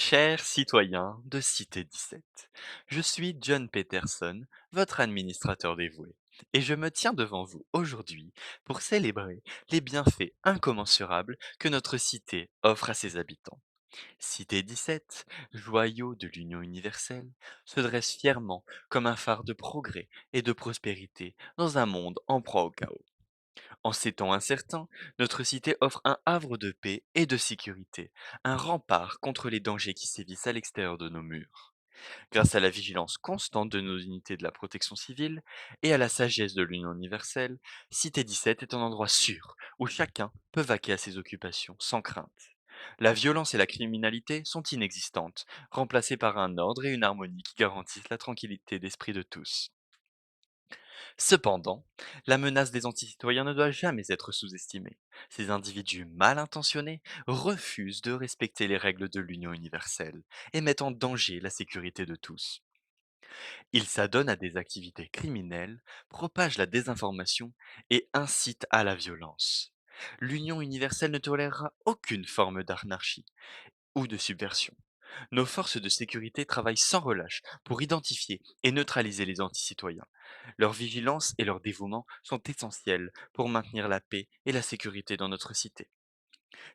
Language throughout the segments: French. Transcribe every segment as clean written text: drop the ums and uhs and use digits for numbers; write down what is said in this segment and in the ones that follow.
Chers citoyens de Cité 17, je suis John Peterson, votre administrateur dévoué, et je me tiens devant vous aujourd'hui pour célébrer les bienfaits incommensurables que notre cité offre à ses habitants. Cité 17, joyau de l'Union universelle, se dresse fièrement comme un phare de progrès et de prospérité dans un monde en proie au chaos. En ces temps incertains, notre cité offre un havre de paix et de sécurité, un rempart contre les dangers qui sévissent à l'extérieur de nos murs. Grâce à la vigilance constante de nos unités de la protection civile et à la sagesse de l'Union universelle, Cité 17 est un endroit sûr où chacun peut vaquer à ses occupations sans crainte. La violence et la criminalité sont inexistantes, remplacées par un ordre et une harmonie qui garantissent la tranquillité d'esprit de tous. Cependant, la menace des anticitoyens ne doit jamais être sous-estimée. Ces individus mal intentionnés refusent de respecter les règles de l'Union universelle et mettent en danger la sécurité de tous. Ils s'adonnent à des activités criminelles, propagent la désinformation et incitent à la violence. L'Union universelle ne tolérera aucune forme d'anarchie ou de subversion. Nos forces de sécurité travaillent sans relâche pour identifier et neutraliser les anticitoyens. Leur vigilance et leur dévouement sont essentiels pour maintenir la paix et la sécurité dans notre cité.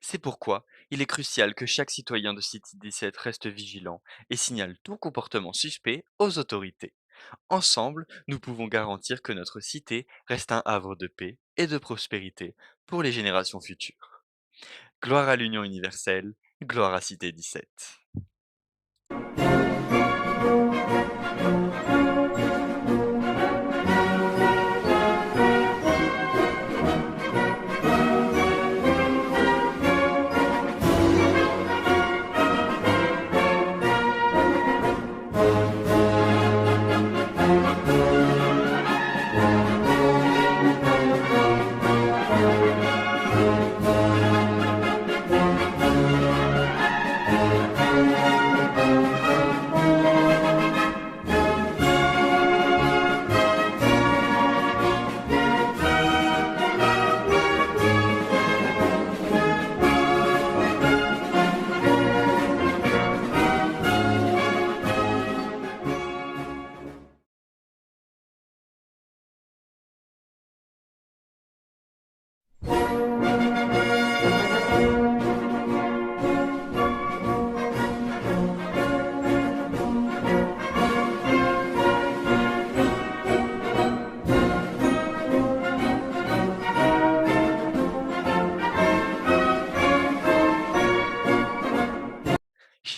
C'est pourquoi il est crucial que chaque citoyen de City 17 reste vigilant et signale tout comportement suspect aux autorités. Ensemble, nous pouvons garantir que notre cité reste un havre de paix et de prospérité pour les générations futures. Gloire à l'Union universelle, gloire à Cité 17.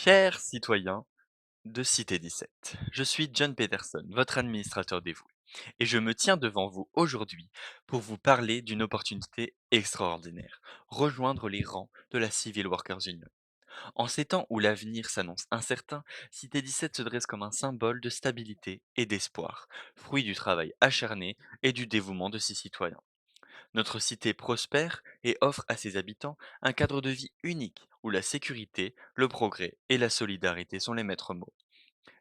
Chers citoyens de Cité 17, je suis John Peterson, votre administrateur dévoué, et je me tiens devant vous aujourd'hui pour vous parler d'une opportunité extraordinaire, rejoindre les rangs de la Civil Workers Union. En ces temps où l'avenir s'annonce incertain, Cité 17 se dresse comme un symbole de stabilité et d'espoir, fruit du travail acharné et du dévouement de ses citoyens. Notre cité prospère et offre à ses habitants un cadre de vie unique où la sécurité, le progrès et la solidarité sont les maîtres mots.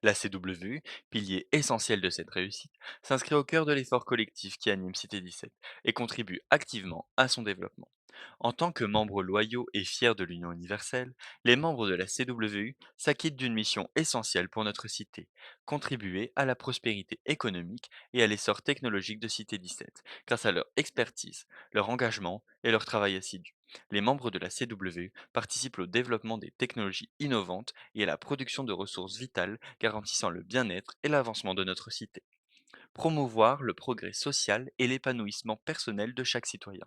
La CW, pilier essentiel de cette réussite, s'inscrit au cœur de l'effort collectif qui anime Cité 17 et contribue activement à son développement. En tant que membres loyaux et fiers de l'Union universelle, les membres de la CWU s'acquittent d'une mission essentielle pour notre cité, contribuer à la prospérité économique et à l'essor technologique de Cité 17, grâce à leur expertise, leur engagement et leur travail assidu. Les membres de la CWU participent au développement des technologies innovantes et à la production de ressources vitales garantissant le bien-être et l'avancement de notre cité. Promouvoir le progrès social et l'épanouissement personnel de chaque citoyen.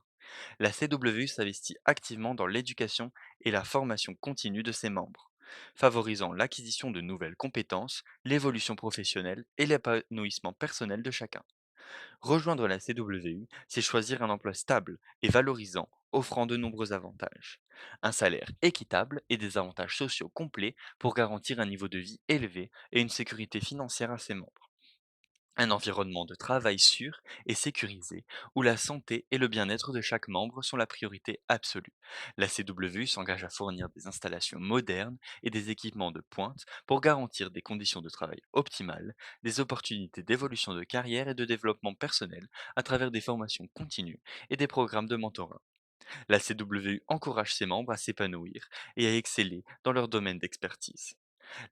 La CW s'investit activement dans l'éducation et la formation continue de ses membres, favorisant l'acquisition de nouvelles compétences, l'évolution professionnelle et l'épanouissement personnel de chacun. Rejoindre la CWU, c'est choisir un emploi stable et valorisant, offrant de nombreux avantages. Un salaire équitable et des avantages sociaux complets pour garantir un niveau de vie élevé et une sécurité financière à ses membres. Un environnement de travail sûr et sécurisé, où la santé et le bien-être de chaque membre sont la priorité absolue. La CW s'engage à fournir des installations modernes et des équipements de pointe pour garantir des conditions de travail optimales, des opportunités d'évolution de carrière et de développement personnel à travers des formations continues et des programmes de mentorat. La CWU encourage ses membres à s'épanouir et à exceller dans leur domaine d'expertise.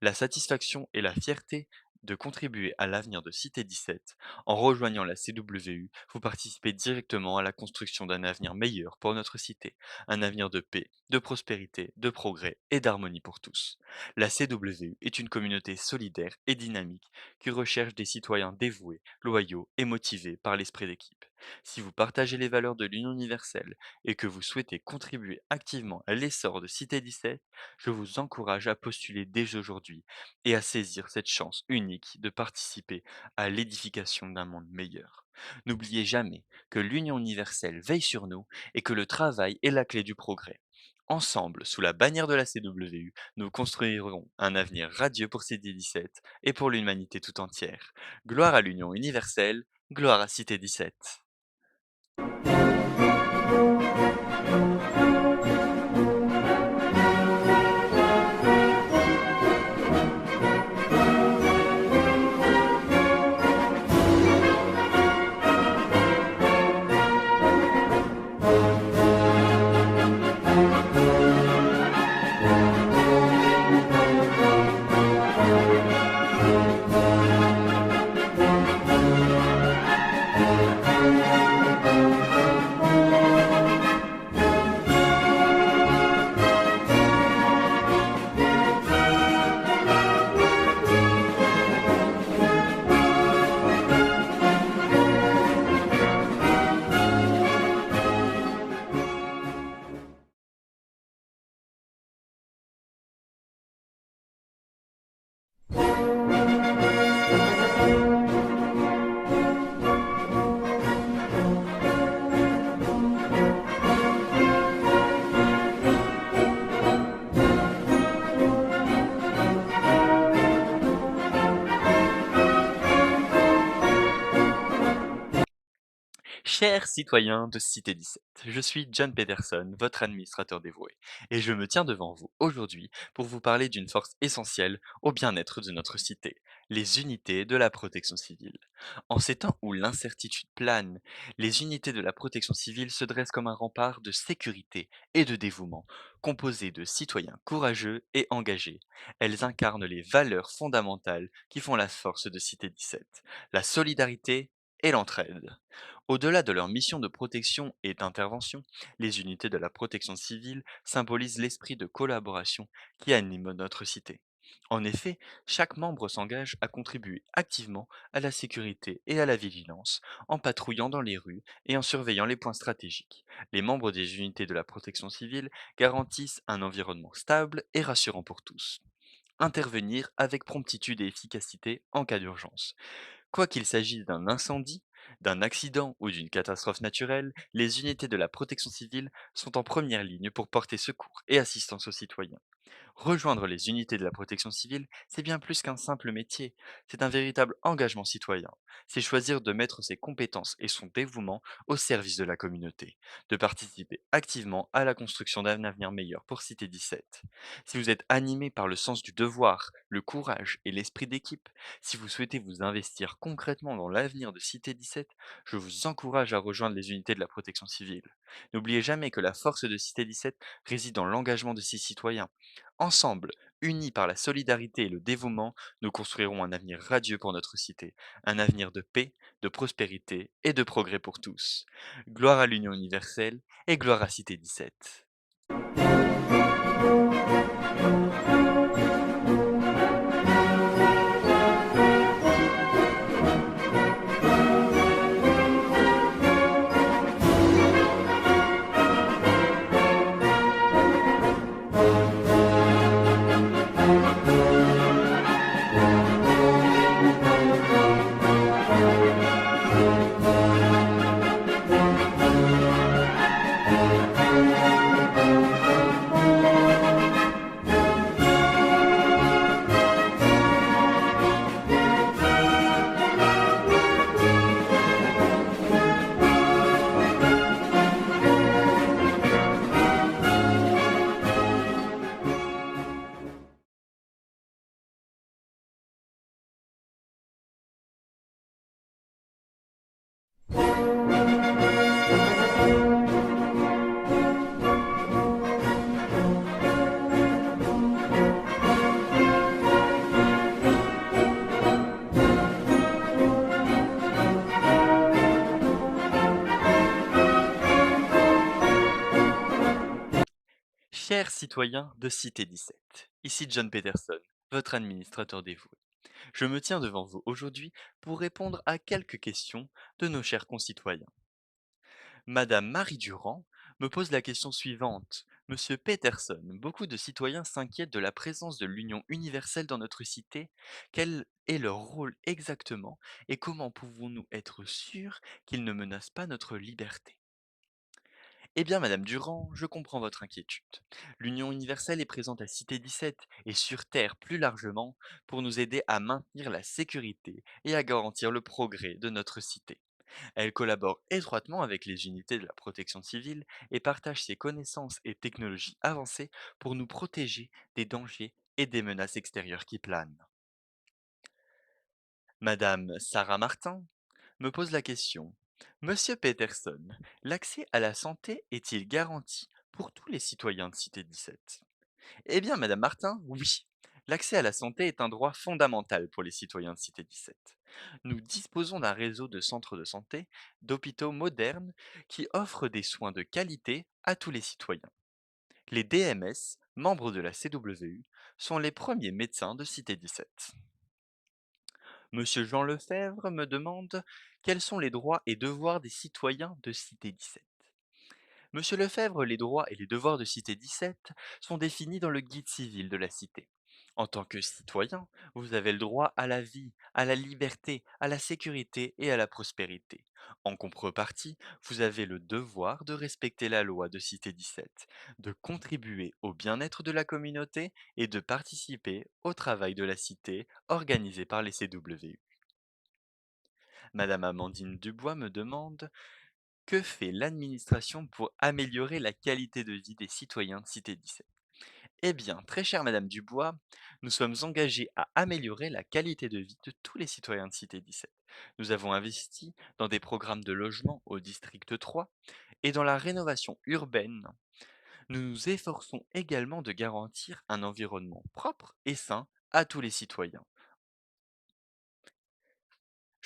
La satisfaction et la fierté de contribuer à l'avenir de Cité 17, en rejoignant la CWU, vous participez directement à la construction d'un avenir meilleur pour notre cité, un avenir de paix, de prospérité, de progrès et d'harmonie pour tous. La CWU est une communauté solidaire et dynamique qui recherche des citoyens dévoués, loyaux et motivés par l'esprit d'équipe. Si vous partagez les valeurs de l'union universelle et que vous souhaitez contribuer activement à l'essor de Cité 17, je vous encourage à postuler dès aujourd'hui et à saisir cette chance unique de participer à l'édification d'un monde meilleur. N'oubliez jamais que l'union universelle veille sur nous et que le travail est la clé du progrès. Ensemble, sous la bannière de la CWU, nous construirons un avenir radieux pour Cité 17 et pour l'humanité tout entière. Gloire à l'union universelle, gloire à Cité 17. Chers citoyens de Cité 17, je suis John Peterson, votre administrateur dévoué, et je me tiens devant vous aujourd'hui pour vous parler d'une force essentielle au bien-être de notre cité, les unités de la protection civile. En ces temps où l'incertitude plane, les unités de la protection civile se dressent comme un rempart de sécurité et de dévouement, composées de citoyens courageux et engagés. Elles incarnent les valeurs fondamentales qui font la force de Cité 17, la solidarité et l'entraide. Au-delà de leur mission de protection et d'intervention, les unités de la protection civile symbolisent l'esprit de collaboration qui anime notre cité. En effet, chaque membre s'engage à contribuer activement à la sécurité et à la vigilance, en patrouillant dans les rues et en surveillant les points stratégiques. Les membres des unités de la protection civile garantissent un environnement stable et rassurant pour tous. Intervenir avec promptitude et efficacité en cas d'urgence. Quoi qu'il s'agisse d'un incendie, d'un accident ou d'une catastrophe naturelle, les unités de la protection civile sont en première ligne pour porter secours et assistance aux citoyens. Rejoindre les unités de la protection civile, c'est bien plus qu'un simple métier, c'est un véritable engagement citoyen. C'est choisir de mettre ses compétences et son dévouement au service de la communauté, de participer activement à la construction d'un avenir meilleur pour Cité 17. Si vous êtes animé par le sens du devoir, le courage et l'esprit d'équipe, si vous souhaitez vous investir concrètement dans l'avenir de Cité 17, je vous encourage à rejoindre les unités de la protection civile. N'oubliez jamais que la force de Cité 17 réside dans l'engagement de ses citoyens. Ensemble, unis par la solidarité et le dévouement, nous construirons un avenir radieux pour notre cité, un avenir de paix, de prospérité et de progrès pour tous. Gloire à l'union universelle et gloire à Cité 17. Chers citoyens de Cité 17, ici John Peterson, votre administrateur dévoué. Je me tiens devant vous aujourd'hui pour répondre à quelques questions de nos chers concitoyens. Madame Marie Durand me pose la question suivante. Monsieur Peterson, beaucoup de citoyens s'inquiètent de la présence de l'Union universelle dans notre cité. Quel est leur rôle exactement et comment pouvons-nous être sûrs qu'ils ne menacent pas notre liberté? Eh bien, Madame Durand, je comprends votre inquiétude. L'Union universelle est présente à Cité 17 et sur Terre plus largement pour nous aider à maintenir la sécurité et à garantir le progrès de notre cité. Elle collabore étroitement avec les unités de la protection civile et partage ses connaissances et technologies avancées pour nous protéger des dangers et des menaces extérieures qui planent. Madame Sarah Martin me pose la question. Monsieur Peterson, l'accès à la santé est-il garanti pour tous les citoyens de Cité 17? Eh bien, Madame Martin, oui. L'accès à la santé est un droit fondamental pour les citoyens de Cité 17. Nous disposons d'un réseau de centres de santé, d'hôpitaux modernes qui offrent des soins de qualité à tous les citoyens. Les DMS, membres de la CWU, sont les premiers médecins de Cité 17. Monsieur Jean Lefebvre me demande quels sont les droits et devoirs des citoyens de Cité 17. Monsieur Lefebvre, les droits et les devoirs de Cité 17 sont définis dans le guide civil de la Cité. En tant que citoyen, vous avez le droit à la vie, à la liberté, à la sécurité et à la prospérité. En contrepartie, vous avez le devoir de respecter la loi de Cité 17, de contribuer au bien-être de la communauté et de participer au travail de la Cité organisé par les CWU. Madame Amandine Dubois me demande que fait l'administration pour améliorer la qualité de vie des citoyens de Cité 17? Eh bien, très chère Madame Dubois, nous sommes engagés à améliorer la qualité de vie de tous les citoyens de Cité 17. Nous avons investi dans des programmes de logement au district 3 et dans la rénovation urbaine. Nous nous efforçons également de garantir un environnement propre et sain à tous les citoyens.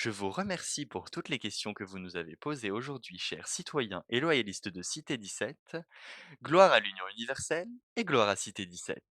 Je vous remercie pour toutes les questions que vous nous avez posées aujourd'hui, chers citoyens et loyalistes de Cité 17. Gloire à l'Union universelle et gloire à Cité 17.